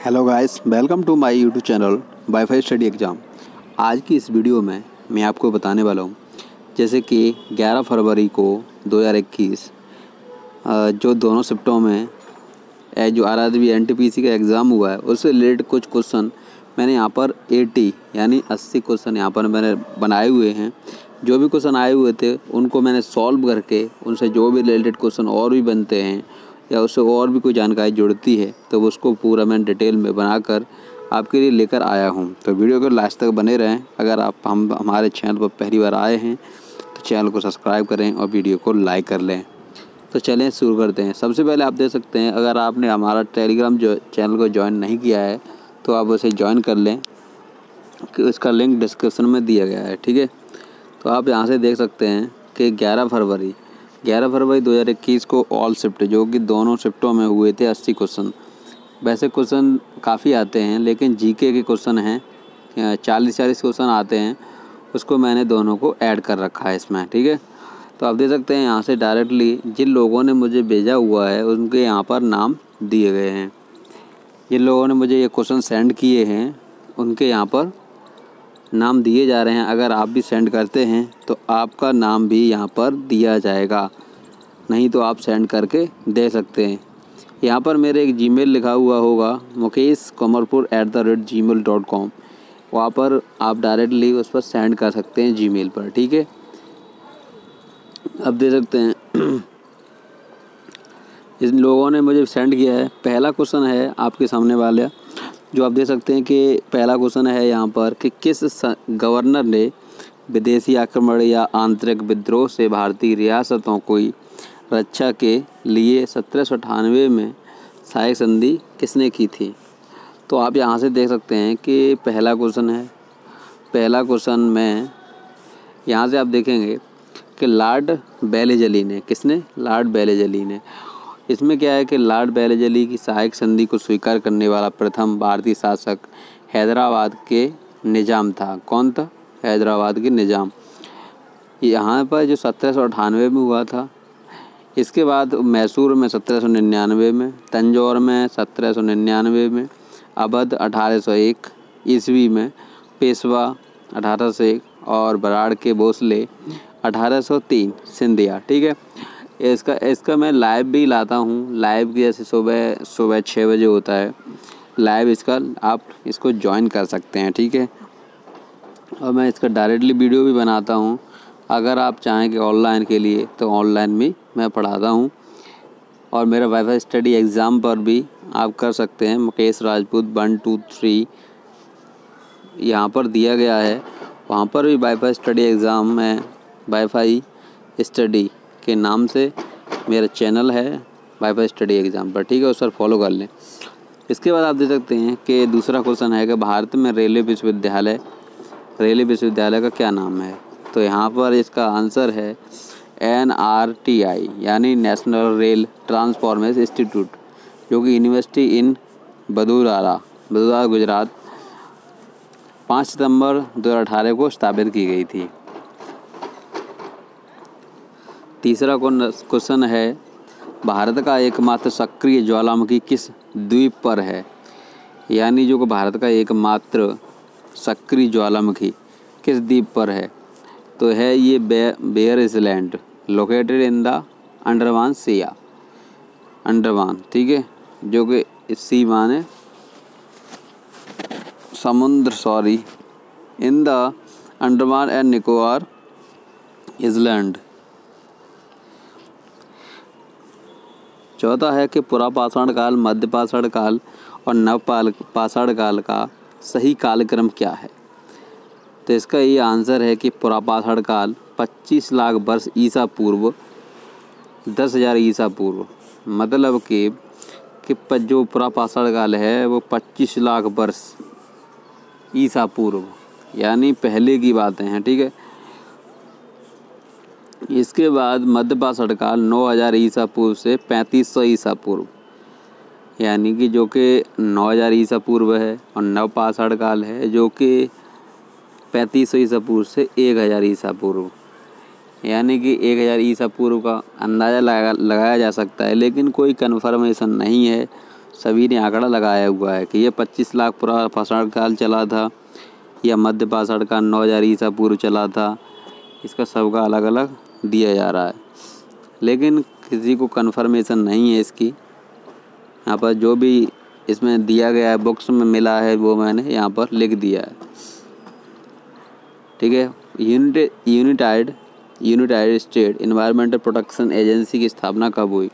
Hello guys, welcome to my YouTube channel WiFi study exam. आज की इस video में मैं आपको बताने वाला हूँ जैसे कि 11 फरवरी को 2021 जो दोनों शिफ्टों में जो RRBी NTPC का एग्ज़ाम हुआ है उससे रिलेटेड कुछ क्वेश्चन मैंने यहाँ पर 80 यानी 80 क्वेश्चन यहाँ पर मैंने बनाए हुए हैं। जो भी क्वेश्चन आए हुए थे उनको मैंने सॉल्व करके उनसे जो भी रिलेटेड क्वेश्चन और भी बनते हैं या उससे और भी कोई जानकारी जुड़ती है तो उसको पूरा मैं डिटेल में बनाकर आपके लिए लेकर आया हूं। तो वीडियो को लास्ट तक बने रहें। अगर आप हमारे चैनल पर पहली बार आए हैं तो चैनल को सब्सक्राइब करें और वीडियो को लाइक कर लें। तो चलें शुरू करते हैं। सबसे पहले आप देख सकते हैं, अगर आपने हमारा टेलीग्राम जो चैनल को ज्वाइन नहीं किया है तो आप उसे ज्वाइन कर लें, कि उसका लिंक डिस्क्रिप्शन में दिया गया है। ठीक है, तो आप यहाँ से देख सकते हैं कि 11 फरवरी 2021 को ऑल शिफ्ट जो कि दोनों शिफ्टों में हुए थे 80 क्वेश्चन। वैसे क्वेश्चन काफ़ी आते हैं लेकिन जीके के क्वेश्चन हैं 40 क्वेश्चन आते हैं, उसको मैंने दोनों को ऐड कर रखा है इसमें। ठीक है, तो आप देख सकते हैं यहाँ से डायरेक्टली जिन लोगों ने मुझे भेजा हुआ है उनके यहाँ पर नाम दिए गए हैं। जिन लोगों ने मुझे ये क्वेश्चन सेंड किए हैं उनके यहाँ पर नाम दिए जा रहे हैं। अगर आप भी सेंड करते हैं तो आपका नाम भी यहाँ पर दिया जाएगा, नहीं तो आप सेंड करके दे सकते हैं। यहाँ पर मेरे एक जीमेल लिखा हुआ होगा mukesh.komarpur@gmail.com, वहाँ पर आप डायरेक्टली उस पर सेंड कर सकते हैं जीमेल पर। ठीक है, अब दे सकते हैं जिन लोगों ने मुझे सेंड किया है। पहला क्वेश्चन है आपके सामने वाला, जो आप देख सकते हैं कि पहला क्वेश्चन है यहाँ पर कि किस गवर्नर ने विदेशी आक्रमण या आंतरिक विद्रोह से भारतीय रियासतों की रक्षा के लिए 1798 में सहायक संधि किसने की थी। तो आप यहाँ से देख सकते हैं कि पहला क्वेश्चन है। पहला क्वेश्चन में यहाँ से आप देखेंगे कि लॉर्ड वेलेज़ली ने, किसने, लॉर्ड वेलेज़ली ने। इसमें क्या है कि लॉर्ड वेलेज़ली की सहायक संधि को स्वीकार करने वाला प्रथम भारतीय शासक हैदराबाद के निज़ाम था। कौन था? हैदराबाद के निज़ाम। यहाँ पर जो 1798 में हुआ था। इसके बाद मैसूर में 1799 में, तंजौर में 1799 में, अवध 1801 ईस्वी में, पेशवा 1801 और बराड़ के भोसले 1803 सिंधिया। ठीक है, इसका मैं लाइव भी लाता हूँ। लाइव की जैसे सुबह 6 बजे होता है लाइव, इसका आप इसको ज्वाइन कर सकते हैं। ठीक है, और मैं इसका डायरेक्टली वीडियो भी बनाता हूँ। अगर आप चाहें कि ऑनलाइन के लिए तो ऑनलाइन भी मैं पढ़ाता हूँ, और मेरा वाईफाई स्टडी एग्ज़ाम पर भी आप कर सकते हैं। मुकेश राजपूत 1 2 3 यहाँ पर दिया गया है, वहाँ पर भी वाईफाई स्टडी एग्ज़ाम में वाईफाई स्टडी के नाम से मेरा चैनल है वाईफाई स्टडी एग्ज़ाम पर। ठीक है, उस पर फॉलो कर लें। इसके बाद आप देख सकते हैं कि दूसरा क्वेश्चन है कि भारत में रेलवे विश्वविद्यालय का क्या नाम है। तो यहाँ पर इसका आंसर है NRTI यानी नेशनल रेल ट्रांसफॉर्मेशन इंस्टीट्यूट, जो कि यूनिवर्सिटी इन वडोदरा गुजरात 5 सितंबर 2018 को स्थापित की गई थी। तीसरा क्वेश्चन है भारत का एकमात्र सक्रिय ज्वालामुखी किस द्वीप पर है। यानी जो भारत का एकमात्र सक्रिय ज्वालामुखी किस द्वीप पर है, तो है ये Bear Island, located in the Andaman sea. ठीक है, जो कि सी माने समुद्र, in the Andaman and Nicobar island. चौथा है कि पुरापाषाण काल, मध्यपाषाण काल और नवपाषाण काल का सही कालक्रम क्या है। तो इसका ये आंसर है कि पुरापाषाण काल 25 लाख वर्ष ईसा पूर्व 10,000 ईसा पूर्व, मतलब कि जो पुरापाषाण काल है वो 25 लाख वर्ष ईसा पूर्व यानी पहले की बातें हैं। ठीक है, इसके बाद मध्यपाषाण काल 9,000 ईसा पूर्व से 3500 ईसा पूर्व, यानी कि जो कि 9,000 ईसा पूर्व है, और नवपाषाण काल है जो कि 3500 ईसा पूर्व से 1000 ईसा पूर्व, यानी कि 1000 ईसा पूर्व का अंदाज़ा लगाया जा सकता है, लेकिन कोई कन्फर्मेशन नहीं है। सभी ने आंकड़ा लगाया हुआ है कि ये 25 लाख पूरा पाषाण काल चला था या मध्य पाषाण काल 9000 ईसा पूर्व चला था। इसका सबका अलग अलग दिया जा रहा है, लेकिन किसी को कन्फर्मेशन नहीं है इसकी। यहाँ पर जो भी इसमें दिया गया है, बुक्स में मिला है, वो मैंने यहाँ पर लिख दिया है। ठीक है। United state environmental protection agency की स्थापना कब हुई?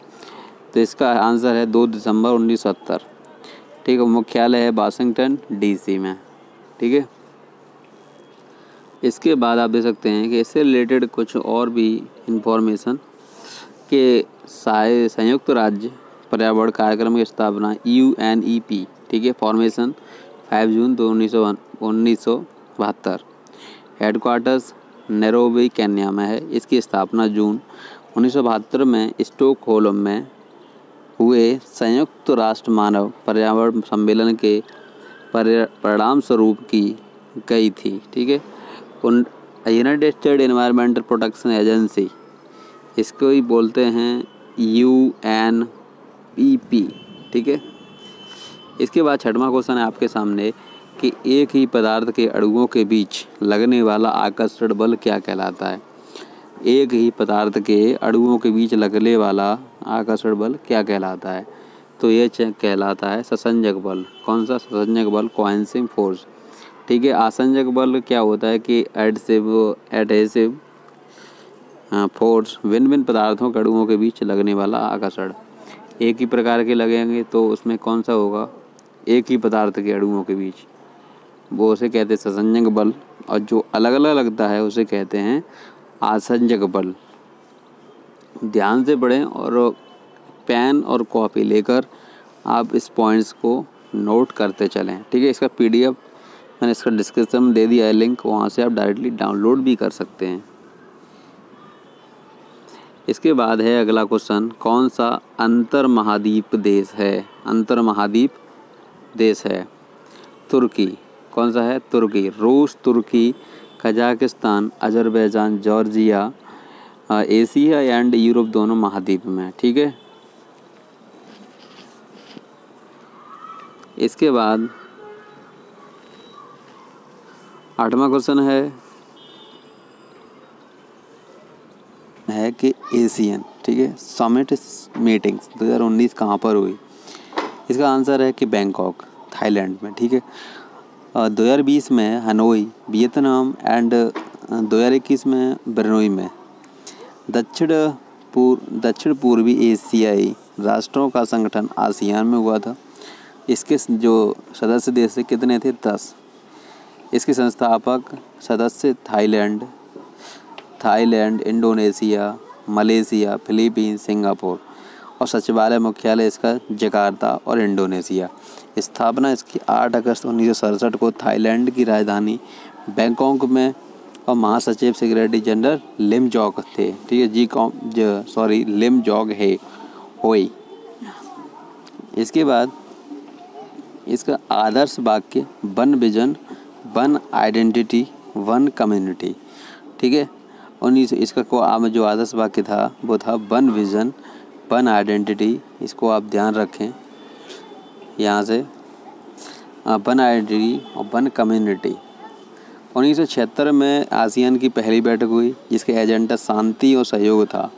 तो इसका आंसर है 2 दिसंबर 1970। ठीक है। मुख्यालय है वाशिंगटन DC में। ठीक है। इसके बाद आप देख सकते हैं कि इससे रिलेटेड कुछ और भी इंफॉर्मेशन के संयुक्त राज्य पर्यावरण कार्यक्रम की स्थापना UNEP, ठीक है, फॉर्मेशन 5 जून 1972। हेडक्वार्टर्स नैरोबी केन्या में है। इसकी स्थापना जून 1972 में स्टॉकहोल्म में हुए संयुक्त राष्ट्र मानव पर्यावरण सम्मेलन के परिणाम स्वरूप की गई थी। ठीक है। United state environmental protection agency, इसको ही बोलते हैं UNEP। ठीक है। इसके बाद 6वां क्वेश्चन है आपके सामने कि एक ही पदार्थ के अणुओं के बीच लगने वाला आकर्षण बल क्या कहलाता है? एक ही पदार्थ के अणुओं के बीच लगने वाला आकर्षण बल क्या कहलाता है? तो ये कहलाता है ससंजक बल। कौन सा ससंजक बल? Cohesive force. ठीक है। आसंजक बल क्या होता है कि एडहेसिव फोर्स, भिन्न भिन्न पदार्थों के अणुओं के बीच लगने वाला आकर्षण। एक ही प्रकार के लगेंगे तो उसमें कौन सा होगा? एक ही पदार्थ के अणुओं के बीच, वो उसे कहते हैं ससंजक बल, और जो अलग अलग लगता है उसे कहते हैं आसंजक बल। ध्यान से पढ़ें और पेन और कॉपी लेकर आप इस पॉइंट्स को नोट करते चलें। ठीक है। इसका PDF मैंने इसका डिस्क्रिप्शन में दे दिया है लिंक, वहाँ से आप डायरेक्टली डाउनलोड भी कर सकते हैं। इसके बाद है अगला क्वेश्चन, कौन सा अंतर महाद्वीप देश है? अंतर महाद्वीप देश है तुर्की। कौन सा है? तुर्की। रूस, तुर्की, Kazakhstan, Azerbaijan, Georgia Asia and Europe दोनों महाद्वीप में। ठीक है। इसके बाद 8वां क्वेश्चन है कि एशियन, ठीक है, समिट मीटिंग्स 2019 कहाँ पर हुई? इसका आंसर है कि बैंकॉक, थाईलैंड में। ठीक है। 2020 में हनोई, वियतनाम एंड 2021 में ब्रनोई में। दक्षिण पूर्वी एशियाई राष्ट्रों का संगठन आसियान में हुआ था। इसके जो सदस्य देश कितने थे? 10। इसके संस्थापक सदस्य Thailand, Indonesia, Malaysia, Philippines, Singapore, और सचिवालय मुख्यालय इसका जकार्ता और इंडोनेशिया। स्थापना इसकी 8 अगस्त 1967 को थाईलैंड की राजधानी बैंकॉक में, और महासचिव सेक्रेटरी जनरल लिम जॉक थे। ठीक है। लिम जॉक होई। इसके बाद इसका आदर्श वाक्य one vision, one identity, one community. ठीक है। 19 इसका को जो आदर्श वाक्य था वो था वन विजन, वन आइडेंटिटी। इसको आप ध्यान रखें यहाँ से, वन आइडेंटिटी और वन कम्युनिटी। 1976 में आसियान की पहली बैठक हुई जिसका एजेंडा शांति और सहयोग था।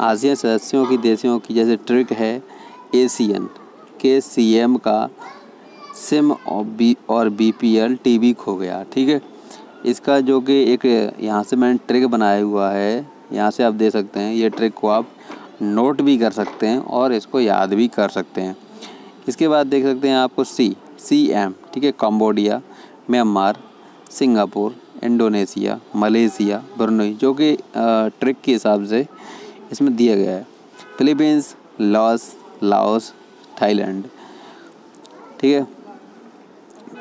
आसियान सदस्यों की देशों की जैसे ट्रिक है एशियन के CM का सिम और BPL TV खो गया। ठीक है। इसका जो कि एक यहाँ से मैंने ट्रिक बनाया हुआ है, यहाँ से आप दे सकते हैं। ये ट्रिक को आप नोट भी कर सकते हैं और इसको याद भी कर सकते हैं। इसके बाद देख सकते हैं आपको CM, ठीक है, Cambodia, Myanmar, Singapore, Indonesia, Malaysia, Brunei, जो कि ट्रिक के हिसाब से इसमें दिया गया है। Philippines, Laos, Thailand. ठीक है।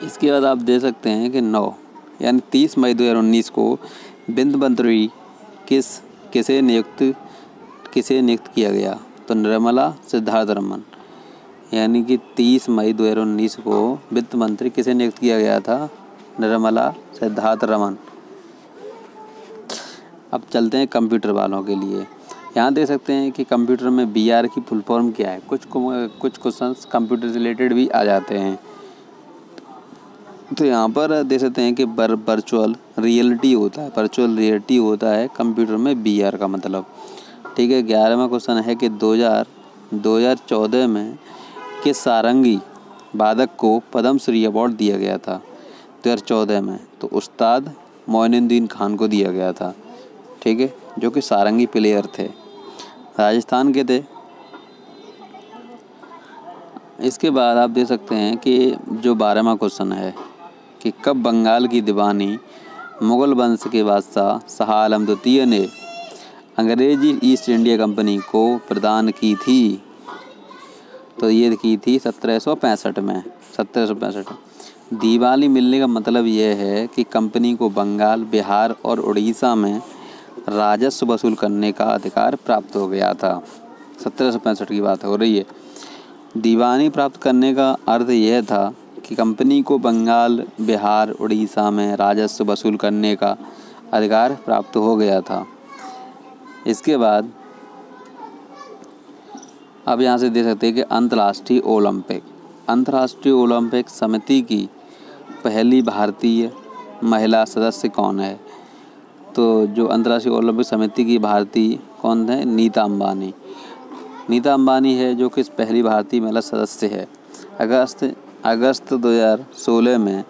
इसके बाद आप दे सकते हैं कि 9 यानी 30 मई 2019 को वित्त मंत्री किसे नियुक्त किया गया? तो निर्मला सीतारमण। यानी कि 30 मई 2019 को वित्त मंत्री किसे नियुक्त किया गया था? निर्मला सीतारमण। अब चलते हैं कंप्यूटर वालों के लिए। यहाँ देख सकते हैं कि कंप्यूटर में VR की फुल फॉर्म क्या है। कुछ क्वेश्चंस कंप्यूटर से रिलेटेड भी आ जाते हैं। तो यहाँ पर देख सकते हैं कि वर्चुअल रियलिटी होता है, वर्चुअल रियलिटी होता है कंप्यूटर में VR का मतलब। ठीक है। 11वां क्वेश्चन है कि 2014 में किस सारंगी वादक को पद्मश्री अवार्ड दिया गया था 2014 में? तो उस्ताद मोइनुद्दीन खान को दिया गया था। ठीक है, जो कि सारंगी प्लेयर थे, राजस्थान के थे। इसके बाद आप देख सकते हैं कि जो 12वां क्वेश्चन है कि कब बंगाल की दीवानी मुगल वंश के बादशाह शाह आलम द्वितीय ने अंग्रेजी ईस्ट इंडिया कंपनी को प्रदान की थी? तो ये की थी 1765 में। 1765 दीवानी मिलने का मतलब यह है कि कंपनी को बंगाल, बिहार और उड़ीसा में राजस्व वसूल करने का अधिकार प्राप्त हो गया था। 1765 की बात हो रही है। दीवानी प्राप्त करने का अर्थ यह था कि कंपनी को बंगाल, बिहार, उड़ीसा में राजस्व वसूल करने का अधिकार प्राप्त हो गया था। इसके बाद अब यहाँ से देख सकते हैं कि अंतर्राष्ट्रीय ओलंपिक समिति की पहली भारतीय महिला सदस्य कौन है? तो जो अंतर्राष्ट्रीय ओलंपिक समिति की भारतीय कौन है? नीता अंबानी है जो कि पहली भारतीय महिला सदस्य है। अगस्त 2016 में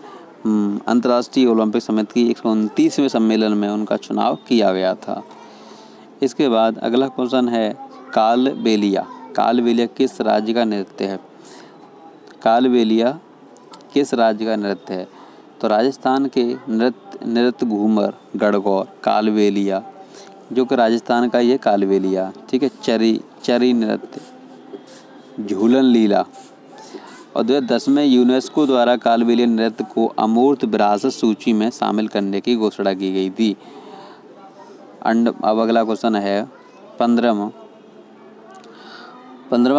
अंतर्राष्ट्रीय ओलंपिक समिति की 129वें सम्मेलन में उनका चुनाव किया गया था। इसके बाद अगला क्वेश्चन है कालबेलिया किस राज्य का नृत्य है? कालबेलिया किस राज्य का नृत्य है? तो राजस्थान के नृत्य घूमर गणगौर कालबेलिया, जो कि राजस्थान का ये कालबेलिया। ठीक है। चरी नृत्य, झूलन लीला। और 2010 में यूनेस्को द्वारा कालबेलिया नृत्य को अमूर्त विरासत सूची में शामिल करने की घोषणा की गई थी। अब अगला क्वेश्चन है 15वां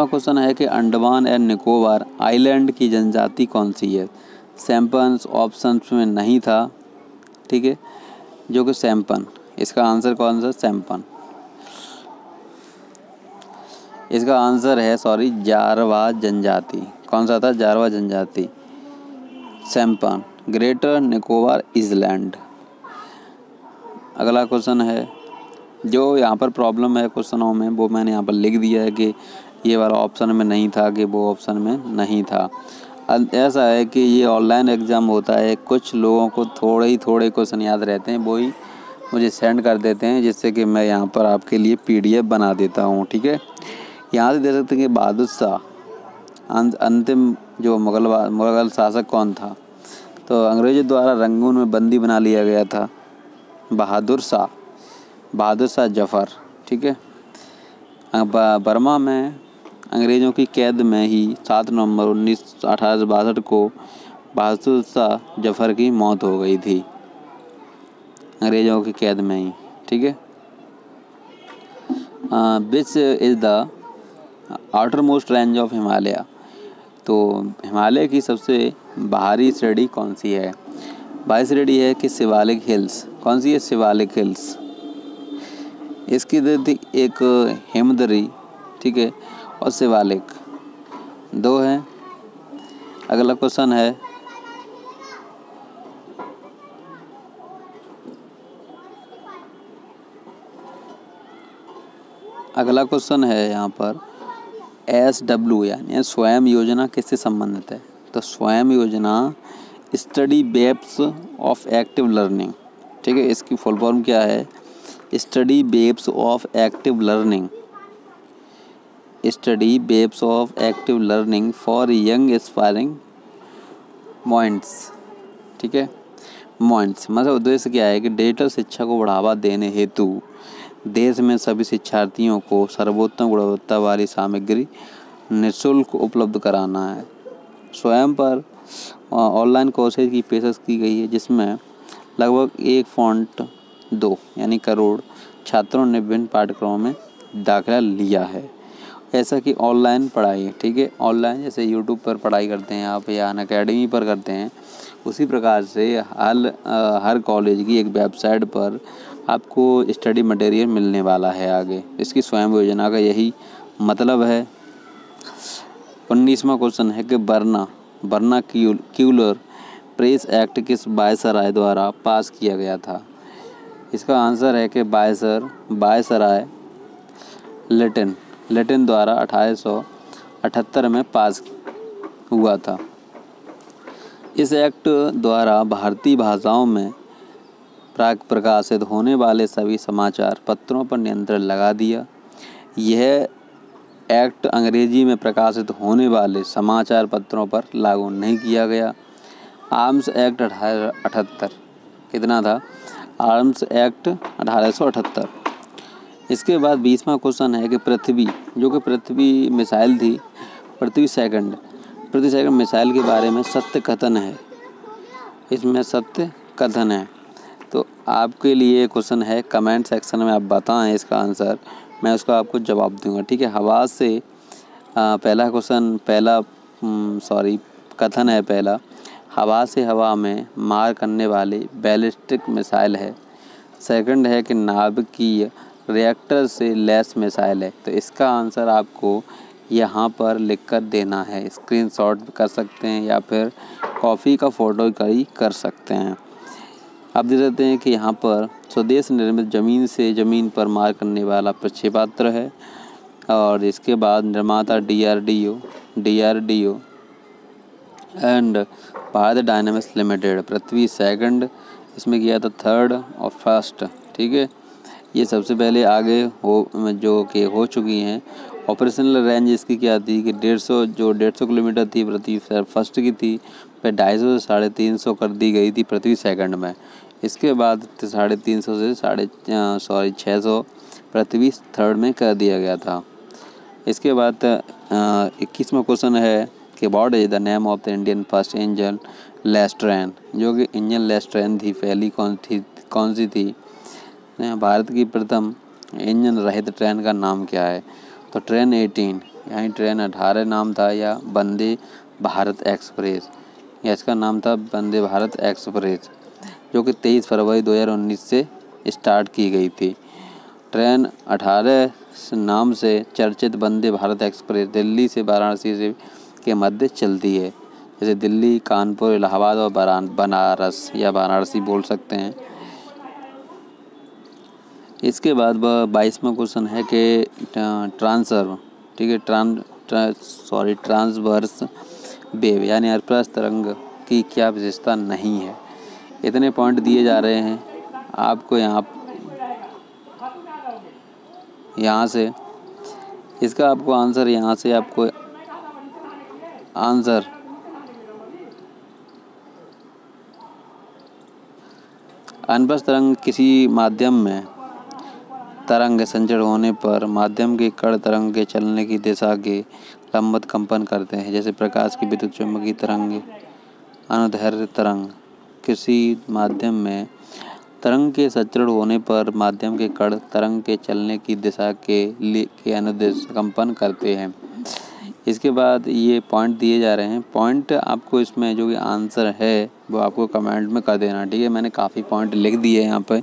क्वेश्चन है कि अंडमान एंड निकोबार आइलैंड की जनजाति कौन सी है? सैम्पन्स ऑप्शंस में नहीं था। ठीक है, जो कि सैम्पन। इसका आंसर कौन सा? सैम्पन। इसका आंसर है जारवा जनजाति। कौन सा था? जारवा जनजाति, सैम्पन, ग्रेटर निकोबार आइलैंड। अगला क्वेश्चन है, जो यहाँ पर प्रॉब्लम है क्वेश्चनों में वो मैंने यहाँ पर लिख दिया है कि ये वाला ऑप्शन में नहीं था, कि वो ऑप्शन में नहीं था। ऐसा है कि ये ऑनलाइन एग्ज़ाम होता है, कुछ लोगों को थोड़े क्वेश्चन याद रहते हैं, वो ही मुझे सेंड कर देते हैं, जिससे कि मैं यहाँ पर आपके लिए PDF बना देता हूँ। ठीक है। यहाँ से देख सकते हैं कि बहादुर शाह अंतिम जो मुगल शासक कौन था? तो अंग्रेजों द्वारा रंगून में बंदी बना लिया गया था बहादुर शाह जफर। ठीक है। बर्मा में अंग्रेज़ों की कैद में ही 7 नवंबर 1862 को बहादुर शाह जफर की मौत हो गई थी, अंग्रेज़ों की कैद में ही। ठीक है। Which is the outer most range of Himalaya? तो हिमालय की सबसे बाहरी श्रेणी कौन सी है? बाहरी श्रेणी है कि शिवालिक हिल्स। कौन सी है? शिवालिक हिल्स। इसकी एक हिमदरी, ठीक है, और शिवालिक 2 हैं। अगला क्वेश्चन है यहाँ पर SW यानी स्वयं योजना किससे संबंधित है? तो स्वयं योजना study webs of active learning. ठीक है। इसकी फुल फॉर्म क्या है? Study webs of active learning for young aspiring minds. ठीक है। माइंड्स मतलब उद्देश्य क्या है कि डिजिटल शिक्षा को बढ़ावा देने हेतु देश में सभी शिक्षार्थियों को सर्वोत्तम गुणवत्ता वाली सामग्री निःशुल्क उपलब्ध कराना है। स्वयं पर ऑनलाइन कोर्सेज की पेशकश की गई है, जिसमें लगभग 1.2 यानी करोड़ छात्रों ने विभिन्न पाठ्यक्रमों में दाखिला लिया है। ऐसा कि ऑनलाइन पढ़ाई, ठीक है, ऑनलाइन जैसे यूट्यूब पर पढ़ाई करते हैं आप या अनअकैडमी पर करते हैं, उसी प्रकार से हर कॉलेज की एक वेबसाइट पर आपको स्टडी मटेरियल मिलने वाला है आगे। इसकी स्वयं योजना का यही मतलब है। 19वां क्वेश्चन है कि वर्नाक्यूलर प्रेस एक्ट किस वायसराय द्वारा पास किया गया था? इसका आंसर है कि वायसराय लेटिन द्वारा 1878 में पास हुआ था। इस एक्ट द्वारा भारतीय भाषाओं में प्रकाशित होने वाले सभी समाचार पत्रों पर नियंत्रण लगा दिया। यह एक्ट अंग्रेजी में प्रकाशित होने वाले समाचार पत्रों पर लागू नहीं किया गया। आर्म्स एक्ट 1878 कितना था? Arms act 1878। इसके बाद 20वां क्वेश्चन है कि पृथ्वी मिसाइल थी, पृथ्वी सेकंड मिसाइल के बारे में सत्य कथन है। इसमें सत्य कथन है। तो आपके लिए क्वेश्चन है, कमेंट सेक्शन में आप बताएं इसका आंसर, मैं उसका आपको जवाब दूंगा। ठीक है। हवा से कथन है पहला, हवा से हवा में मार करने वाली बैलिस्टिक मिसाइल है। सेकंड है कि नाभिकीय रिएक्टर से लैस मिसाइल है। तो इसका आंसर आपको यहाँ पर लिखकर देना है। स्क्रीनशॉट कर सकते हैं या फिर कॉपी का फोटो कर सकते हैं। आप देख सकते हैं कि यहाँ पर स्वदेश निर्मित ज़मीन से ज़मीन पर मार करने वाला प्रक्षेपास्त्र है। और इसके बाद निर्माता DRDO and Bharat dynamics limited. Prithvi second इसमें किया था, थर्ड और फर्स्ट। ठीक है। ये सबसे पहले आगे हो चुकी हैं। ऑपरेशनल रेंज इसकी क्या थी कि 150 किलोमीटर थी, पृथ्वी फर्स्ट की थी। फिर 250 से 350 कर दी गई थी पृथ्वी सेकंड में। इसके बाद 350 से 600 पृथ्वी थर्ड में कर दिया गया था। इसके बाद 21वां क्वेश्चन है कि what is the name of the Indian first engine less train? जो कि इंजन लेस ट्रेन थी पहली कौन सी थी? भारत की प्रथम इंजन रहित ट्रेन का नाम क्या है? तो ट्रेन 18, यानी ट्रेन 18 नाम था, या वंदे भारत एक्सप्रेस, या इसका नाम था वंदे भारत एक्सप्रेस, जो कि 23 फरवरी 2019 से स्टार्ट की गई थी। ट्रेन 18 नाम से चर्चित वंदे भारत एक्सप्रेस दिल्ली से वाराणसी के मध्य चलती है। जैसे दिल्ली, कानपुर, इलाहाबाद और बनारस या वाराणसी बोल सकते हैं। इसके बाद 22वां क्वेश्चन है कि ट्रांसवर्स वेव यानी अप्रस्थ तरंग की क्या विशेषता नहीं है? इतने पॉइंट दिए जा रहे हैं आपको यहाँ से। इसका आपको आंसर यहाँ से आपको आंसर अनप्रस्थ तरंग किसी माध्यम में तरंग संचरण होने पर माध्यम के कण तरंग के चलने की दिशा के लंबवत कंपन करते हैं। जैसे प्रकाश की विद्युत चुम्बकीय तरंग, अनुदैर्ध्य तरंग। किसी माध्यम में तरंग के संचरण होने पर माध्यम के कण तरंग के चलने की दिशा के अनुदिश कंपन करते हैं। इसके बाद ये पॉइंट दिए जा रहे हैं। पॉइंट आपको इसमें जो कि आंसर है वो आपको कमेंट में कर देना। ठीक है। मैंने काफ़ी पॉइंट लिख दिए हैं यहाँ पे।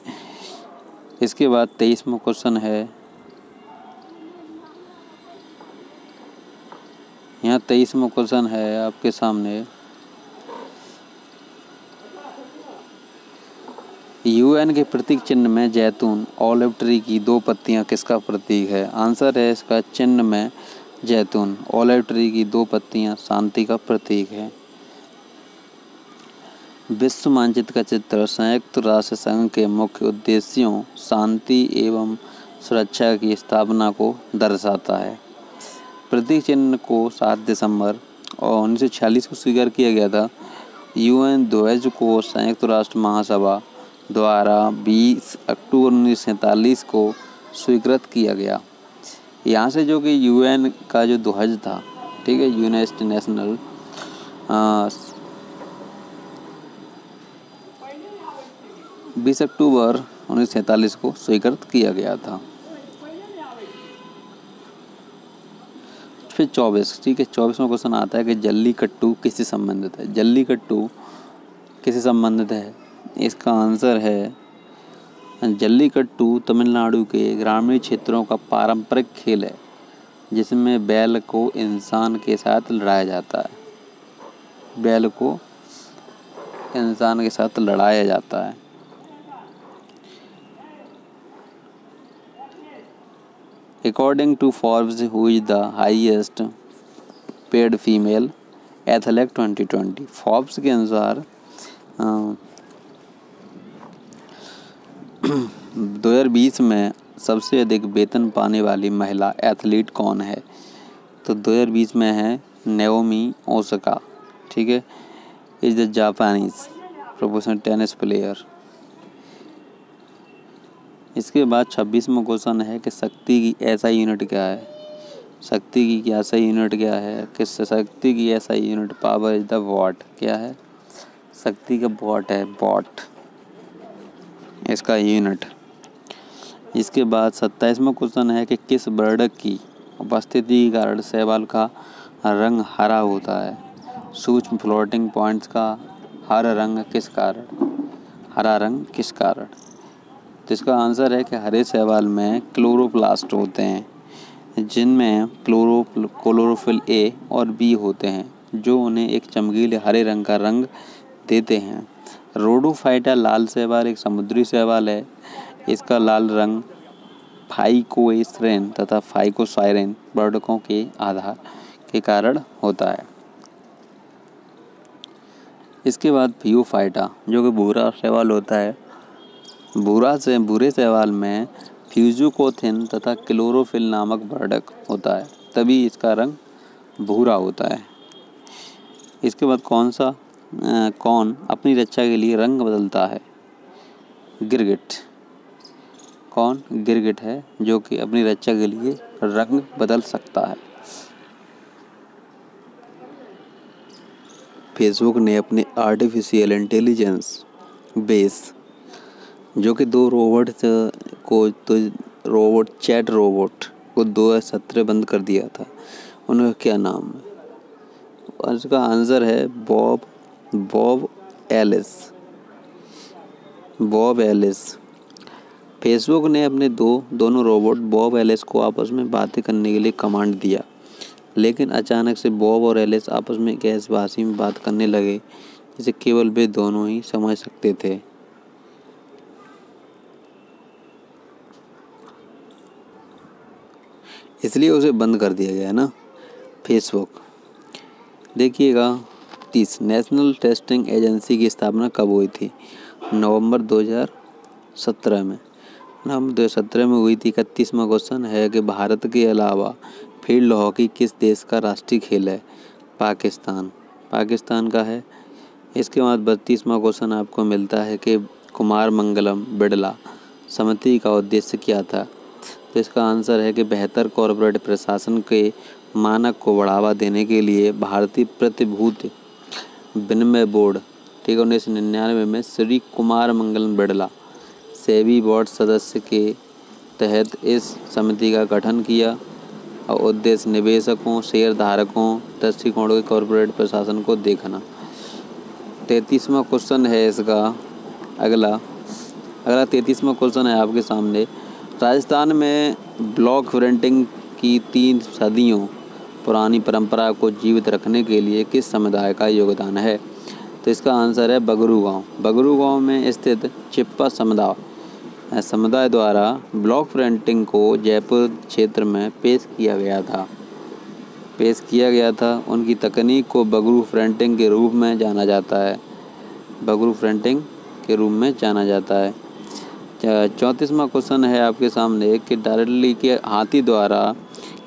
इसके बाद 23वां क्वेश्चन है। यहाँ 23वां क्वेश्चन है आपके सामने। UN के प्रतीक चिन्ह में जैतून ऑलिव ट्री की 2 पत्तियां किसका प्रतीक है? आंसर है इसका चिन्ह में जैतून ऑलिव ट्री की 2 पत्तियां शांति का प्रतीक है। विश्व मानचित्र का चित्र संयुक्त राष्ट्र संघ के मुख्य उद्देश्यों शांति एवं सुरक्षा की स्थापना को दर्शाता है। प्रतीक चिन्ह को 7 दिसंबर 1946 को स्वीकार किया गया था। UN ध्वज को संयुक्त राष्ट्र महासभा द्वारा 20 अक्टूबर 1947 को स्वीकृत किया गया। यहाँ से जो कि UN का जो ध्वज था, ठीक है, यूनाइटेड नेशनल 20 अक्टूबर 1947 को स्वीकृत किया गया था। फिर 24, ठीक है, 24वां क्वेश्चन आता है कि जल्लीकट्टू किससे संबंधित है? जल्लीकट्टू किससे संबंधित है? इसका आंसर है जल्लीकट्टू तमिलनाडु के ग्रामीण क्षेत्रों का पारंपरिक खेल है जिसमें बैल को इंसान के साथ लड़ाया जाता है। बैल को इंसान के साथ लड़ाया जाता है। According to Forbes, who is the highest paid female athlete 2020? Forbes के अनुसार 2020 में सबसे अधिक वेतन पाने वाली महिला एथलीट कौन है? तो 2020 में है नाओमी ओसाका। ठीक है, is the Japanese professional tennis player. इसके बाद 26वां क्वेश्चन है कि शक्ति की एसआई यूनिट क्या है? शक्ति की एसआई यूनिट क्या है? कि शक्ति की SI unit power is the what. क्या है? शक्ति का वॉट है, वॉट इसका यूनिट। इसके बाद 27वां क्वेश्चन है कि किस बर्ड की उपस्थिति के कारण शैवाल का रंग हरा होता है? सूक्ष्म फ्लोटिंग पॉइंट्स का हरा रंग किस कारण? हरा रंग किस कारण? तो इसका आंसर है कि हरे शैवाल में क्लोरोप्लास्ट होते हैं जिनमें क्लोरोफिल ए और बी होते हैं जो उन्हें एक चमकीले हरे रंग का रंग देते हैं। रोडोफाइटा लाल शैवाल एक समुद्री शैवाल है। इसका लाल रंग फाइकोएस्ट्रेन तथा फाइकोसाइरेन वर्णकों के आधार के कारण होता है। इसके बाद फियोफाइटा जो कि भूरा शैवाल होता है। भूरे शैवाल में फ्यूजोकोथिन तथा क्लोरोफिल नामक वर्णक होता है, तभी इसका रंग भूरा होता है। इसके बाद कौन अपनी रक्षा के लिए रंग बदलता है? गिरगिट। कौन? गिरगिट है जो कि अपनी रक्षा के लिए रंग बदल सकता है। फेसबुक ने अपने आर्टिफिशियल इंटेलिजेंस बेस जो कि चैट रोबोट को 2017 बंद कर दिया था, उनका क्या नाम है? और इसका आंसर है बॉब एलिस। फेसबुक ने अपने दोनों रोबोट बॉब एलिस को आपस में बातें करने के लिए कमांड दिया, लेकिन अचानक से बॉब और एलिस आपस में एक ऐसी भाषा में बात करने लगे जिसे केवल वे दोनों ही समझ सकते थे। इसलिए उसे बंद कर दिया गया है ना फेसबुक। देखिएगा 30 नेशनल टेस्टिंग एजेंसी की स्थापना कब हुई थी? नवंबर 2017 में। नवंबर 2017 में हुई थी। 31वां क्वेश्चन है कि भारत के अलावा फील्ड हॉकी किस देश का राष्ट्रीय खेल है? पाकिस्तान का है। इसके बाद 32वां क्वेश्चन आपको मिलता है कि कुमार मंगलम बिड़ला समिति का उद्देश्य क्या था? तो इसका आंसर है कि बेहतर कॉर्पोरेट प्रशासन के मानक को बढ़ावा देने के लिए भारतीय प्रतिभूति विनिमय बोर्ड 1999 में श्री कुमार मंगलम बिड़ला सेबी बोर्ड सदस्य के तहत इस समिति का गठन किया और उद्देश्य निवेशकों, शेयर धारकों दृष्टिकोणों के कॉर्पोरेट प्रशासन को देखना। 33वां क्वेश्चन है इसका अगला 33वां क्वेश्चन है आपके सामने। राजस्थान में ब्लॉक प्रिंटिंग की 3 सदियों पुरानी परंपरा को जीवित रखने के लिए किस समुदाय का योगदान है? तो इसका आंसर है बगरू गांव में स्थित चिप्पा समुदाय द्वारा ब्लॉक प्रिंटिंग को जयपुर क्षेत्र में पेश किया गया था। उनकी तकनीक को बगरू प्रिंटिंग के रूप में जाना जाता है। 34वां क्वेश्चन है आपके सामने कि डायरेक्टली के हाथी द्वारा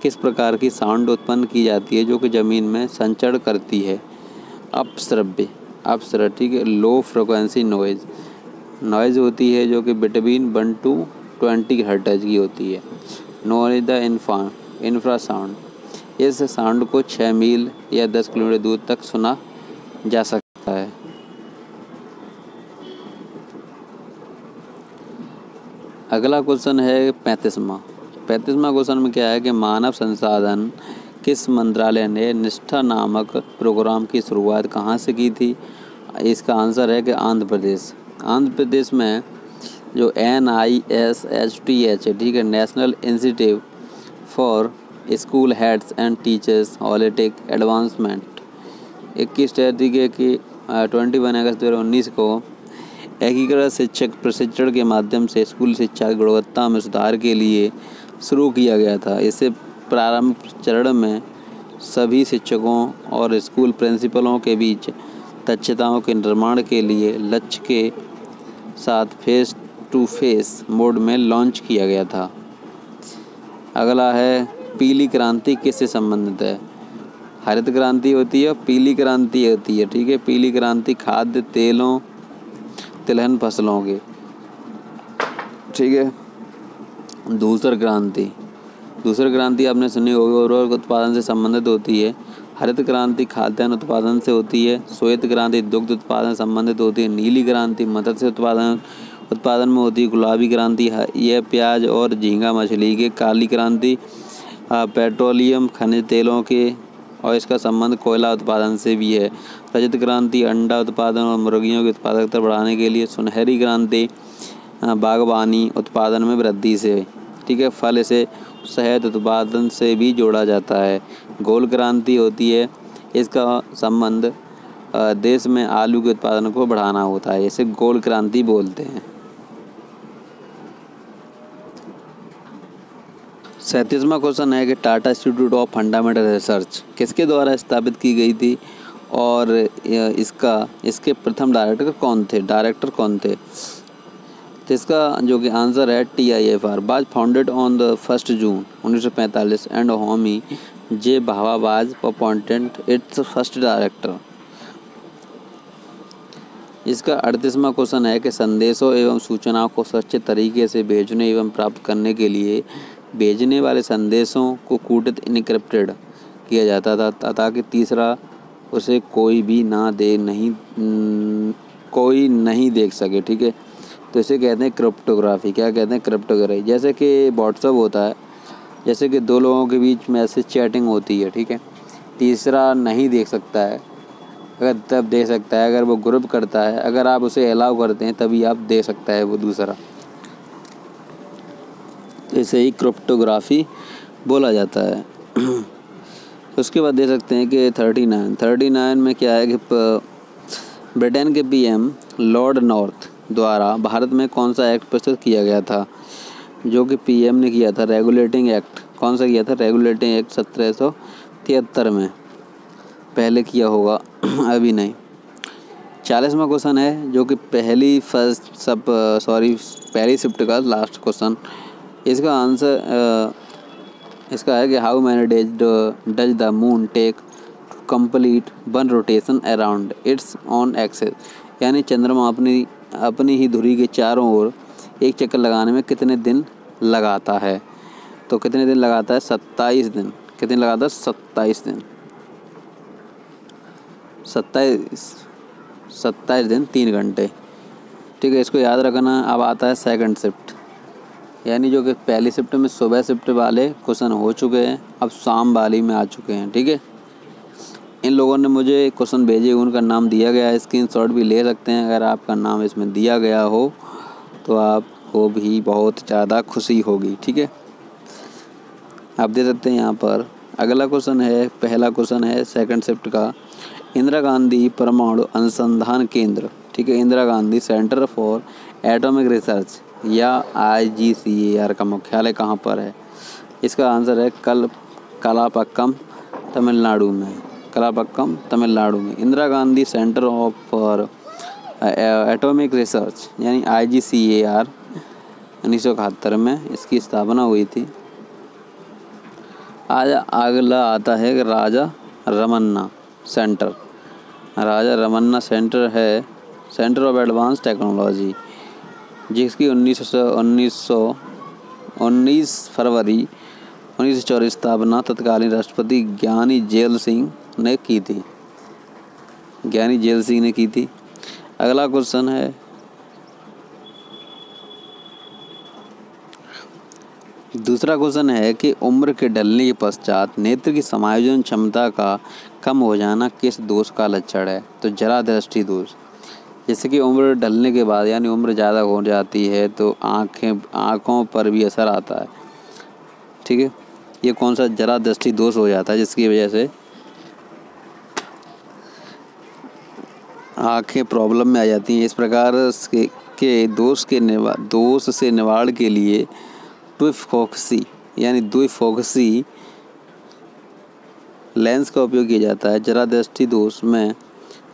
किस प्रकार की साउंड उत्पन्न की जाती है जो कि ज़मीन में संचरण करती है? अपस्वर। ठीक है, लो फ्रिक्वेंसी नॉइज़ होती है जो कि बिटवीन 1 to 20 हर्ट्ज की होती है। Non is the infrasound. इस साउंड को 6 मील या 10 किलोमीटर दूर तक सुना जा सकता है। अगला क्वेश्चन है 35वां क्वेश्चन में क्या है कि मानव संसाधन किस मंत्रालय ने निष्ठा नामक प्रोग्राम की शुरुआत कहाँ से की थी? इसका आंसर है कि आंध्र प्रदेश में जो NISHTH है, ठीक है, national institute for school heads and teachers holistic advancement, 21 तरीके की 21 अगस्त 2019 को एकीकृत शिक्षक प्रशिक्षण के माध्यम से स्कूल शिक्षा की गुणवत्ता में सुधार के लिए शुरू किया गया था। इससे प्रारंभिक चरण में सभी शिक्षकों और स्कूल प्रिंसिपलों के बीच दक्षताओं के निर्माण के लिए लक्ष्य के साथ फेस टू फेस मोड में लॉन्च किया गया था। अगला है पीली क्रांति किससे संबंधित है? हरित क्रांति होती है, पीली क्रांति होती है, ठीक है। पीली क्रांति खाद्य तेलों तिलहन फसलों के, ठीक है। दूसरी क्रांति आपने सुनी होगी, उर्वरक उत्पादन से संबंधित होती है। हरित क्रांति खाद्यान्न उत्पादन से होती है। श्वेत क्रांति दुग्ध उत्पादन से संबंधित होती है। नीली क्रांति मत्स्य उत्पादन में होती है। गुलाबी क्रांति यह प्याज और झींगा मछली के। काली क्रांति पेट्रोलियम खनिज तेलों के और इसका संबंध कोयला उत्पादन से भी है। रजत क्रांति अंडा उत्पादन और मुर्गियों की उत्पादकता बढ़ाने के लिए। सुनहरी क्रांति बागवानी उत्पादन में वृद्धि से, ठीक है। फल से शहद उत्पादन से भी जोड़ा जाता है। गोल क्रांति होती है, इसका संबंध देश में आलू के उत्पादन को बढ़ाना होता है, इसे गोल क्रांति बोलते हैं। 37वां क्वेश्चन है कि Tata institute of fundamental research किसके द्वारा स्थापित की गई थी और इसके प्रथम डायरेक्टर कौन थे? तो इसका जो कि आंसर है TIFR was founded on the 1 June 1945 and Homi J Bhabha was appointed it's first director. इसका 38वां क्वेश्चन है कि संदेशों एवं सूचनाओं को सुरक्षित तरीके से भेजने एवं प्राप्त करने के लिए भेजने वाले संदेशों को कूटित इनक्रिप्टेड किया जाता था ताकि तीसरा उसे कोई नहीं देख सके, ठीक है। तो इसे कहते हैं क्रिप्टोग्राफी। क्या कहते हैं? क्रिप्टोग्राफी। जैसे कि व्हाट्सअप होता है, जैसे कि दो लोगों के बीच मैसेज चैटिंग होती है, ठीक है। तीसरा नहीं देख सकता है, अगर तब देख सकता है अगर वो ग्रुप करता है, अगर आप उसे अलाउ करते हैं तभी आप देख सकता है वो दूसरा। तो इसे ही क्रिप्टोग्राफी बोला जाता है। उसके बाद दे सकते हैं कि 39 में क्या है कि ब्रिटेन के PM लॉर्ड नॉर्थ द्वारा भारत में कौन सा एक्ट प्रस्तुत किया गया था? जो कि PM ने किया था रेगुलेटिंग एक्ट। कौन सा किया था? रेगुलेटिंग एक्ट 1773 में। पहले किया होगा, अभी नहीं। 40वां क्वेश्चन है जो कि पहली शिफ्ट का लास्ट क्वेश्चन। इसका आंसर इसका है कि how many days does the moon take to complete one rotation around its own axis, यानी चंद्रमा अपनी ही धुरी के चारों ओर एक चक्कर लगाने में कितने दिन लगाता है? तो कितने दिन लगाता है? 27 दिन। कितने लगाता है? 27 दिन। 27 दिन 3 घंटे, ठीक है। इसको याद रखना। अब आता है सेकंड शिफ्ट, यानी जो कि पहली शिफ्ट में सुबह शिफ्ट वाले क्वेश्चन हो चुके हैं, अब शाम वाली में आ चुके हैं, ठीक है। इन लोगों ने मुझे क्वेश्चन भेजे, उनका नाम दिया गया है, स्क्रीनशॉट भी ले सकते हैं। अगर आपका नाम इसमें दिया गया हो तो आपको भी बहुत ज़्यादा खुशी होगी, ठीक है। आप दे सकते हैं यहाँ पर। अगला क्वेश्चन है, पहला क्वेश्चन है सेकंड शिफ्ट का। इंदिरा गांधी परमाणु अनुसंधान केंद्र, ठीक है, Indira Gandhi centre for atomic research या IGCAR का मुख्यालय कहाँ पर है? इसका आंसर है कलापक्कम तमिलनाडु में। Indira Gandhi centre for atomic research यानी IGCAR 1971 में इसकी स्थापना हुई थी। आज अगला आता है राजा रमन्ना सेंटर है, सेंटर ऑफ एडवांस टेक्नोलॉजी, जिसकी 19 फरवरी 1940 स्थापना तत्कालीन राष्ट्रपति ज्ञानी जेल सिंह ने की थी। अगला क्वेश्चन है, दूसरा क्वेश्चन है कि उम्र के ढलने के पश्चात नेत्र की समायोजन क्षमता का कम हो जाना किस दोष का लक्षण है? तो जरा दृष्टि दोष। जैसे कि उम्र ढलने के बाद यानी उम्र ज़्यादा हो जाती है तो आँखों पर भी असर आता है। ठीक है, ये कौन सा जरा दृष्टि दोष हो जाता है जिसकी वजह से आँखें प्रॉब्लम में आ जाती हैं। इस प्रकार के दोष से निवारण के लिए द्विफोकसी यानी द्विफोकसी लेंस का उपयोग किया जाता है। जरा दृष्टि दोष में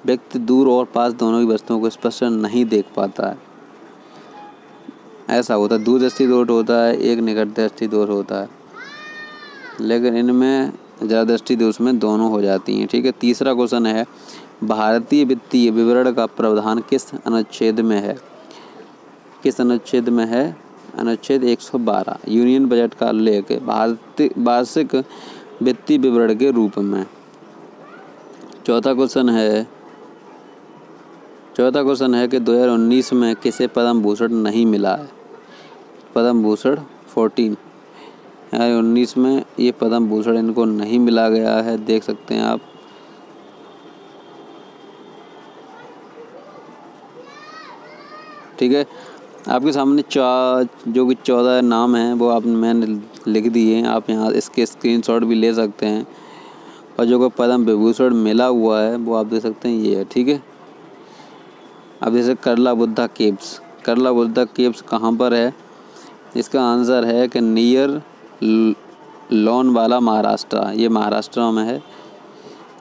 व्यक्ति दूर और पास दोनों ही वस्तुओं को स्पष्ट नहीं देख पाता है। ऐसा होता है, दूर दृष्टि दोष होता है, एक निकट दृष्टि दोष होता है, लेकिन इनमें जरा दृष्टि दोष में दोनों हो जाती हैं। ठीक है, तीसरा क्वेश्चन है, भारतीय वित्तीय विवरण का प्रावधान किस अनुच्छेद में है? किस अनुच्छेद में है? अनुच्छेद 112 यूनियन बजट का उल्लेख भारतीय वार्षिक वित्तीय विवरण के रूप में। चौथा क्वेश्चन है कि 2019 में किसे पद्म भूषण नहीं मिला है? पद्म भूषण 14 यानी 19 में ये पद्म भूषण इनको नहीं मिला गया है, देख सकते हैं आप। ठीक है, आपके सामने जो कि 14 नाम हैं वो मैंने लिख दिए हैं, आप यहाँ इसके स्क्रीनशॉट भी ले सकते हैं। और जो को पद्म विभूषण मिला हुआ है वो आप देख सकते हैं, ये है। ठीक है, अब जैसे करला बुद्धा केव्स कहाँ पर है? इसका आंसर है कि नियर लोनावाला महाराष्ट्र, ये महाराष्ट्र में है।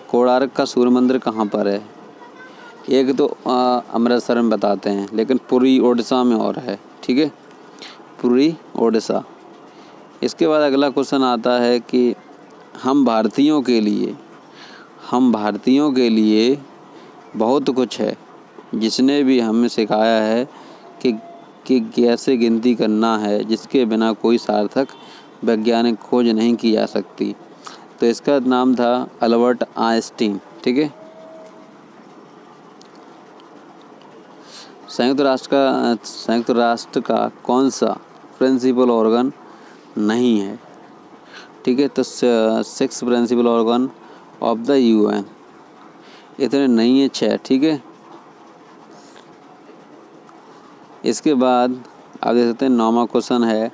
कोणार्क का सूर्य मंदिर कहाँ पर है? एक तो अमृतसर में बताते हैं, लेकिन पुरी ओडिशा में और है। ठीक है, पुरी ओडिशा। इसके बाद अगला क्वेश्चन आता है कि हम भारतीयों के लिए बहुत कुछ है जिसने भी हमें सिखाया है कि कैसे गिनती करना है, जिसके बिना कोई सार्थक वैज्ञानिक खोज नहीं की जा सकती। तो इसका नाम था अल्बर्ट आइंस्टीन। ठीक है, संयुक्त राष्ट्र का कौन सा प्रिंसिपल ऑर्गन नहीं है? ठीक है, तो 6 principal organ of the UN, इतने नहीं है, 6। ठीक है, इसके बाद आप देख सकते हैं 9वां क्वेश्चन है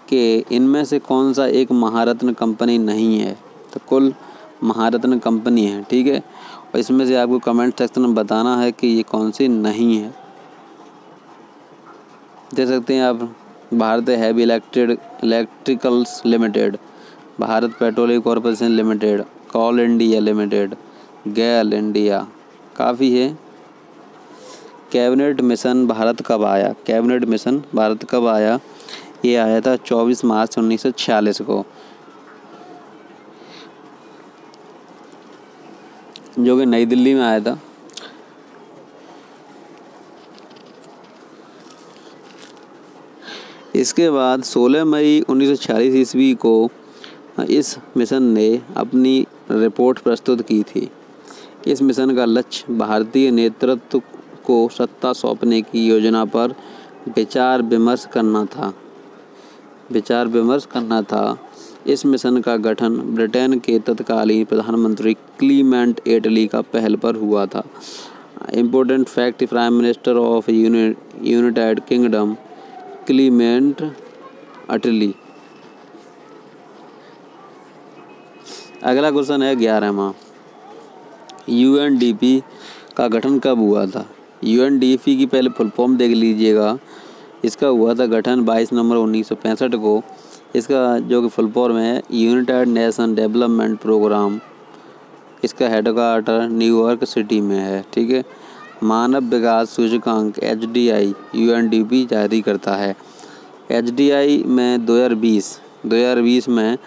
कि इनमें से कौन सा एक महारत्न कंपनी नहीं है? तो कुल महारत्न कंपनी है। ठीक है, और इसमें से आपको कमेंट सेक्शन में बताना है कि ये कौन सी नहीं है। देख सकते हैं आप, Bharat Heavy Electricals Limited, Bharat Petroleum Corporation Limited, Coal India Limited, GAIL India, काफ़ी है। कैबिनेट मिशन भारत कब आया? ये आया था 24 मार्च 1946 को, जो कि नई दिल्ली में आया था। इसके बाद 16 मई 1946 ईस्वी को इस मिशन ने अपनी रिपोर्ट प्रस्तुत की थी। इस मिशन का लक्ष्य भारतीय नेतृत्व को सत्ता सौंपने की योजना पर विचार विमर्श करना था। इस मिशन का गठन ब्रिटेन के तत्कालीन प्रधानमंत्री क्लीमेंट एटली का पहल पर हुआ था। Important fact, prime minister of United Kingdom Clement Attlee. अगला क्वेश्चन है 11वां, UNDP का गठन कब हुआ था? UNDP की पहले फुल फॉर्म देख लीजिएगा। इसका हुआ था गठन 22 नवंबर 1965 को। इसका जो कि फुल फॉर्म है यूनाइटेड नेशन डेवलपमेंट प्रोग्राम। इसका हेडक्वार्टर न्यूयॉर्क सिटी में है। ठीक है, मानव विकास सूचकांक HDI UNDP जारी करता है। HDI में 2020 में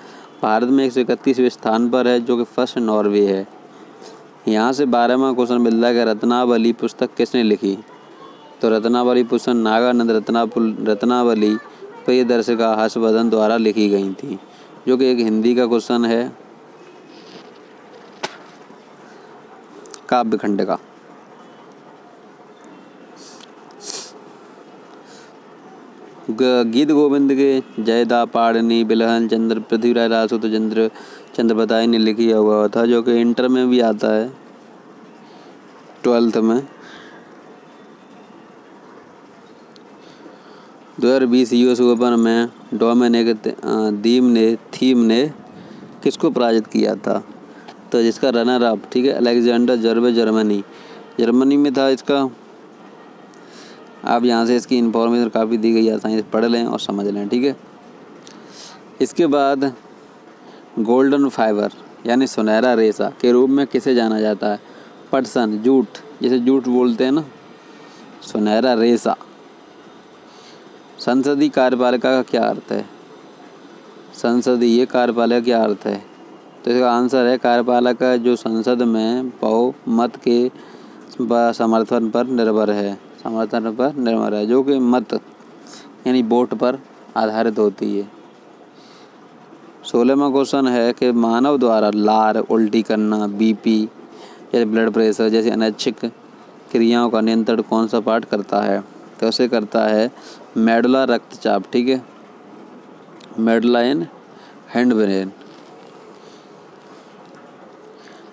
भारत में 131वें स्थान पर है, जो कि फर्स्ट नॉर्वे है। यहाँ से 12वां क्वेश्चन मिलता है कि रत्नावली पुस्तक किसने लिखी? तो रत्नावली पुस्तक नागानंद रत्नावली प्रियदर्शिका हर्षवर्धन द्वारा लिखी गई थी, जो कि एक हिंदी का क्वेश्चन है, काव्य खंड का। गीत गोविंद के जयदा पाड़नी बिलहन चंद्र पृथ्वीराज रासुत चंद्र बताई ने लिखी हुआ था, जो कि इंटर में भी आता है, 12th में। 2020 यूएस ओपन में डोमिनिक थीम ने किसको पराजित किया था? तो जिसका रनर अप, ठीक है, अलेक्जेंडर जर्वे जर्मनी में था इसका। आप यहाँ से इसकी इन्फॉर्मेशन काफ़ी दी गई है, आसानी से पढ़ लें और समझ लें, ठीक है। इसके बाद गोल्डन फाइबर यानी सुनहरा रेशा के रूप में किसे जाना जाता है? पटसन, जूट, जैसे जूट बोलते हैं ना, सुनहरा रेशा। संसदीय कार्यपालिका का क्या अर्थ है? संसदीय कार्यपालिका क्या अर्थ है? तो इसका आंसर है कार्यपालिका जो संसद में बहुमत के समर्थन पर निर्भर है, जो कि मत यानी वोट पर आधारित होती है। 16वां क्वेश्चन है कि मानव द्वारा लार, उल्टी करना, बीपी जैसे ब्लड प्रेशर जैसी अनैच्छिक क्रियाओं का नियंत्रण कौन सा पार्ट करता है? तो उसे करता है मेडुला रक्तचाप, ठीक है, medulla in hind brain.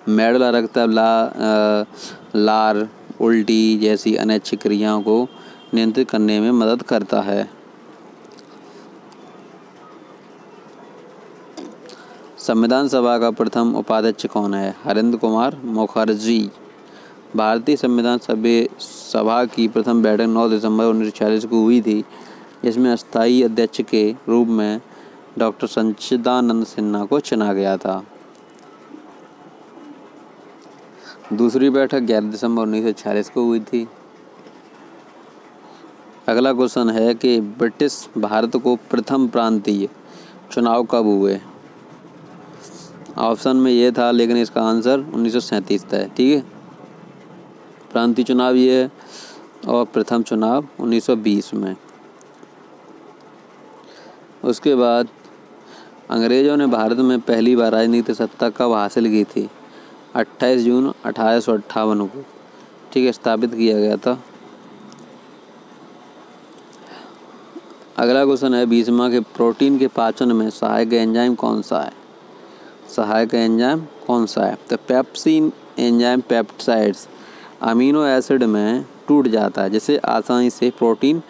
Medulla रक्तचाप लार, उल्टी जैसी अनैच्छिक क्रियाओं को नियंत्रित करने में मदद करता है। संविधान सभा का प्रथम उपाध्यक्ष कौन है? हरेंद्र कुमार मुखर्जी। भारतीय संविधान सभा की प्रथम बैठक 9 दिसंबर 1946 को हुई थी, जिसमें अस्थायी अध्यक्ष के रूप में डॉक्टर सच्चिदानंद सिन्हा को चुना गया था। दूसरी बैठक 11 दिसंबर 1946 को हुई थी। अगला क्वेश्चन है कि ब्रिटिश भारत को प्रथम प्रांतीय चुनाव कब हुए? ऑप्शन में ये था, लेकिन इसका आंसर 1937 था, ठीक है। प्रांतीय चुनाव ये है और प्रथम चुनाव 1920 में। उसके बाद अंग्रेज़ों ने भारत में पहली बार राजनीतिक सत्ता कब हासिल की थी? 28 जून 1858 को, ठीक है, स्थापित किया गया था। अगला क्वेश्चन है 20वां के प्रोटीन के पाचन में सहायक एंजाइम कौन सा है? सहायक एंजाइम कौन सा है? तो pepsin enzyme peptides amino acid में टूट जाता है, जिससे आसानी से प्रोटीन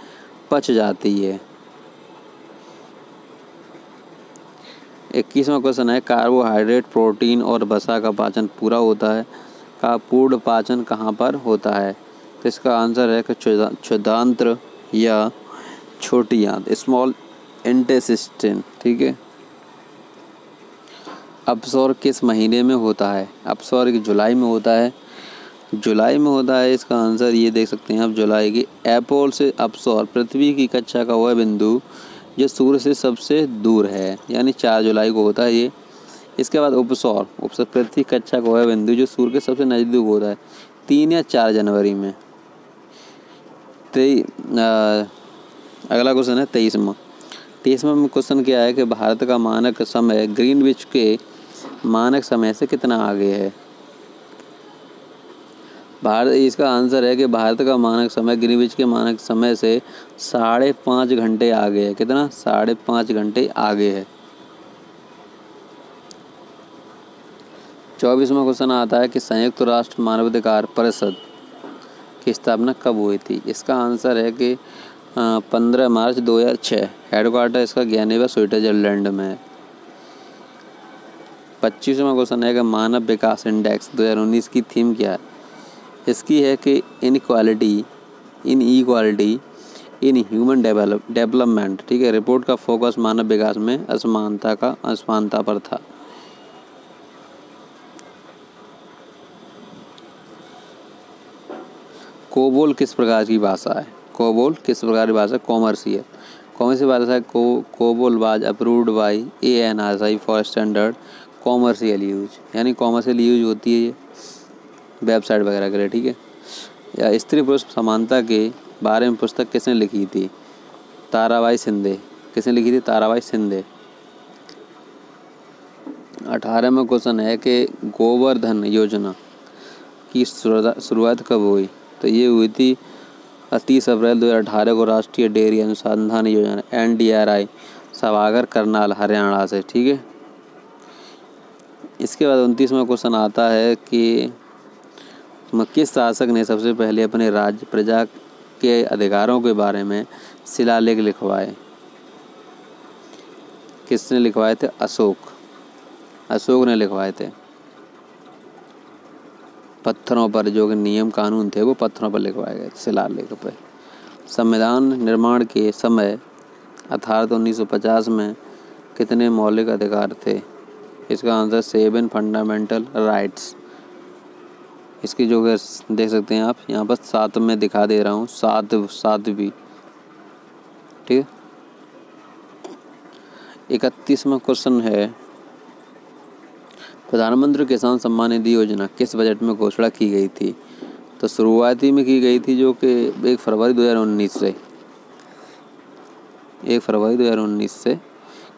पच जाती है। 21वां क्वेश्चन है कार्बोहाइड्रेट, प्रोटीन और वसा का पाचन पूरा होता है का पूर्ण पाचन कहाँ पर होता है? तो इसका आंसर है कि क्षुधांत्र या छोटी आंत, स्मॉल इंटेस्टाइन, ठीक है। अपसौर किस महीने में होता है? अपसौर जुलाई में होता है, जुलाई में होता है। इसका आंसर ये देख सकते हैं आप, जुलाई की। एपोल से अपसौर पृथ्वी की कक्षा का वह बिंदु जो सूर्य से सबसे दूर है, यानी 4 जुलाई को होता है ये। इसके बाद उपसौर पृथ्वी कक्षा का वह बिंदु जो सूर्य के सबसे नज़दीक होता है, 3 या 4 जनवरी में। अगला क्वेश्चन है 23वां में क्वेश्चन क्या है कि भारत का मानक समय ग्रीनविच के मानक समय से कितना आगे है? इसका आंसर है कि भारत का मानक समय ग्रीनविच के मानक समय से 5.5 घंटे आगे है। कितना? 5.5 घंटे आगे है। 24वां क्वेश्चन आता है कि संयुक्त राष्ट्र मानवाधिकार परिषद की स्थापना कब हुई थी? इसका आंसर है कि 15 मार्च 2006। हेडक्वार्टर इसका जेनेवा स्विट्जरलैंड में है। 25वां क्वेश्चन है कि मानव विकास इंडेक्स 2019 की थीम क्या है? इसकी है कि इनइक्वालिटी इन ह्यूमन डेवलपमेंट, ठीक है। रिपोर्ट का फोकस मानव विकास में असमानता पर था। कोबोल किस प्रकार की भाषा है? कोबोल किस प्रकार की भाषा? कॉमर्शियल भाषा है। COBOL was approved by ANSI for standard commercial use, यानी कॉमर्शियल यूज होती है ये वेबसाइट वगैरह के लिए, ठीक है। या स्त्री पुरुष समानता के बारे में पुस्तक किसने लिखी थी? ताराबाई शिंदे। किसने लिखी थी? ताराबाई शिंदे। 18वां क्वेश्चन है कि गोवर्धन योजना की शुरुआत कब हुई? तो ये हुई थी 30 अप्रैल 2018 को राष्ट्रीय डेयरी अनुसंधान योजना NDRI सभागर करनाल हरियाणा से, ठीक है। इसके बाद 29वां क्वेश्चन आता है कि किस शासक ने सबसे पहले अपने राज्य प्रजा के अधिकारों के बारे में शिलालेख लिखवाए। किसने लिखवाए थे? अशोक ने लिखवाए थे। पत्थरों पर जो कि नियम कानून थे वो पत्थरों पर लिखवाए गए शिलालेख पर। संविधान निर्माण के समय अर्थात 1950 में कितने मौलिक अधिकार थे? इसका आंसर 7 फंडामेंटल राइट्स। इसकी जो कि देख सकते हैं आप यहाँ पर 7 में दिखा दे रहा हूँ, 7 भी, ठीक है। 31वां क्वेश्चन है, प्रधानमंत्री किसान सम्मान निधि योजना किस बजट में घोषणा की गई थी? तो शुरुआती में की गई थी जो कि 1 फरवरी 2019 से 1 फरवरी 2019 से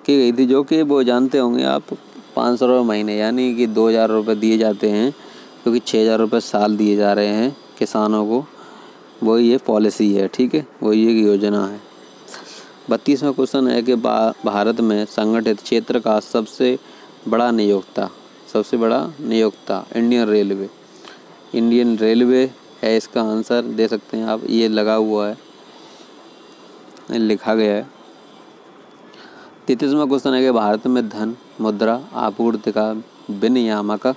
की गई थी, जो कि वो जानते होंगे आप 500 रुपये महीने यानी कि 2000 रुपये दिए जाते हैं, क्योंकि 6000 रुपये साल दिए जा रहे हैं किसानों को। वही ये पॉलिसी है, ठीक है, वही एक योजना है। 32वां क्वेश्चन है कि भारत में संगठित क्षेत्र का सबसे बड़ा नियोक्ता इंडियन रेलवे है। इसका आंसर दे सकते हैं आप, ये लगा हुआ है, लिखा गया है। 33वां क्वेश्चन है कि भारत में धन मुद्रा आपूर्ति का विनियामक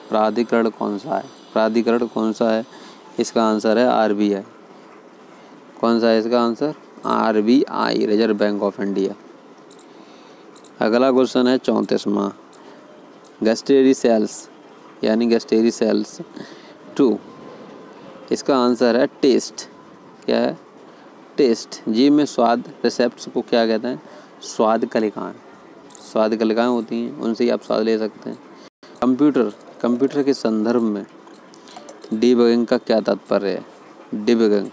प्राधिकरण कौन सा है? इसका आंसर है RBI। कौन सा है इसका answer? RBI, reserve bank of India. अगला क्वेश्चन है 34वां, गैस्टेरी सेल्स 2। इसका आंसर है टेस्ट। क्या है? टेस्ट। जीभ में स्वाद रिसेप्ट्स को क्या कहते हैं? स्वाद कलिकाएं होती हैं, उनसे ही आप स्वाद ले सकते हैं। कंप्यूटर के संदर्भ में डीबगिंग का क्या तात्पर्य है? डीबगिंग,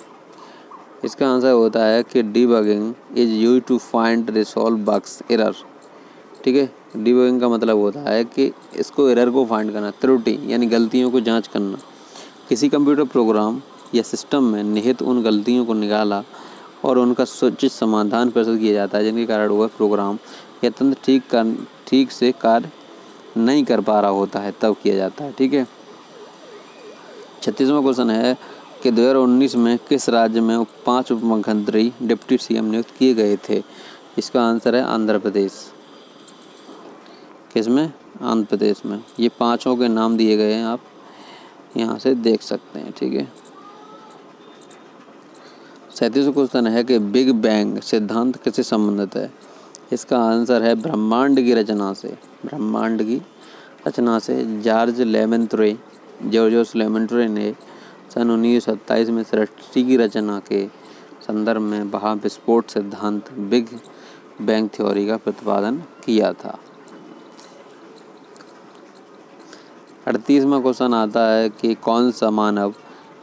इसका आंसर होता है कि debugging is used to find resolve bugs error. ठीक है, डीबगिंग का मतलब होता है कि इसको एरर को फाइंड करना, त्रुटि यानी गलतियों को जांच करना। किसी कंप्यूटर प्रोग्राम या सिस्टम में निहित उन गलतियों को निकाला और उनका सूचित समाधान प्रस्तुत किया जाता है जिनके कारण वह प्रोग्राम या तंत्र ठीक से कार्य नहीं कर पा रहा होता है, तब किया जाता है। ठीक है। 36वां क्वेश्चन है कि 2019 में किस राज्य में 5 उप मुख्यमंत्री डिप्टी CM नियुक्त किए गए थे? इसका आंसर है आंध्र प्रदेश। किसमें? आंध्र प्रदेश में। ये 5 के नाम दिए गए हैं, आप यहाँ से देख सकते हैं। ठीक है। 37वां क्वेश्चन है कि बिग बैंग सिद्धांत किससे संबंधित है? इसका आंसर है ब्रह्मांड की रचना से। जॉर्ज लेमेंट्रे ने सन 1927 में सृष्टि की रचना के संदर्भ में महाविस्फोट सिद्धांत बिग बैंग थ्योरी का प्रतिपादन किया था। 38वां क्वेश्चन आता है कि कौन सा मानव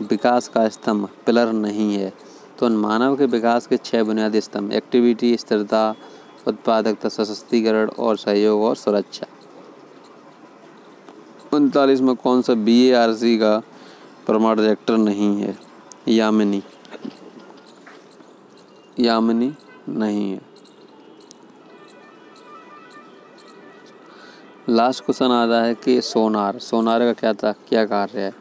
विकास का स्तंभ पिलर नहीं है? तो मानव के विकास के 6 बुनियादी स्तंभ एक्टिविटी, स्थिरता, उत्पादकता, सशक्तिकरण और सहयोग और सुरक्षा। 39वां कौन सा BARC का परमाणु रिएक्टर नहीं है? यामिनी नहीं है। लास्ट क्वेश्चन आता है कि सोनार का क्या कार्य है?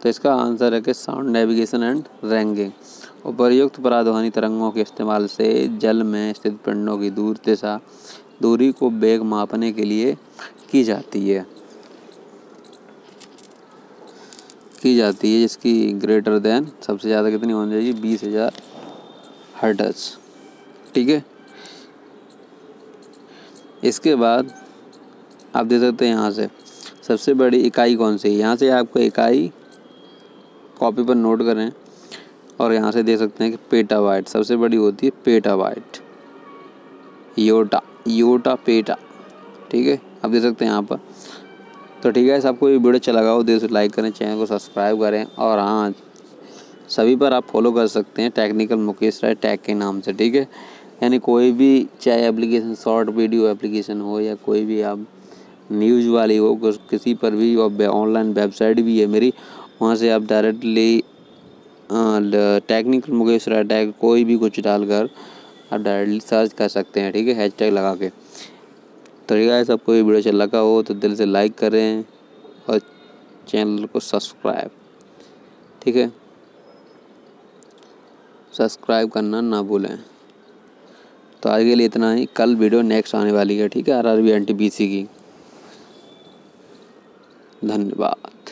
तो इसका आंसर है कि साउंड नेविगेशन एंड रैंकिंग। उपर्युक्त पराध्वनि तरंगों के इस्तेमाल से जल में स्थित पिंडों की दूरी को वेग मापने के लिए की जाती है जिसकी ग्रेटर देन सबसे ज़्यादा कितनी होनी चाहिए? 20,000 हर्ट्ज। ठीक है। इसके बाद आप देख सकते हैं यहाँ से सबसे बड़ी इकाई कौन सी है? यहाँ से आपको इकाई कॉपी पर नोट करें और यहाँ से देख सकते हैं कि पेटाबाइट सबसे बड़ी होती है। Petabyte, yotta peta. ठीक है, आप देख सकते हैं यहाँ पर। तो ठीक है, आपको ये वीडियो अच्छा लगा हो तो लाइक करें, चैनल को सब्सक्राइब करें और हाँ, सभी पर आप फॉलो कर सकते हैं टेक्निकल मुकेश राय टैग के नाम से। ठीक है, यानी कोई भी चाहे एप्लीकेशन शॉर्ट वीडियो एप्लीकेशन हो या कोई भी आप न्यूज़ वाली हो, किसी पर भी ऑनलाइन वेबसाइट भी है मेरी, वहाँ से आप डायरेक्टली टेक्निकल मुकेश राय टैग कोई भी कुछ डालकर आप डायरेक्टली सर्च कर सकते हैं। ठीक है, हैशटैग लगा के। तो ठीक है, सबको ये वीडियो अच्छा लगा हो तो दिल से लाइक करें और चैनल को सब्सक्राइब ठीक है, सब्सक्राइब करना ना भूलें। तो आज के लिए इतना ही, कल वीडियो नेक्स्ट आने वाली है, ठीक है, RRB NTPC की। धन्यवाद।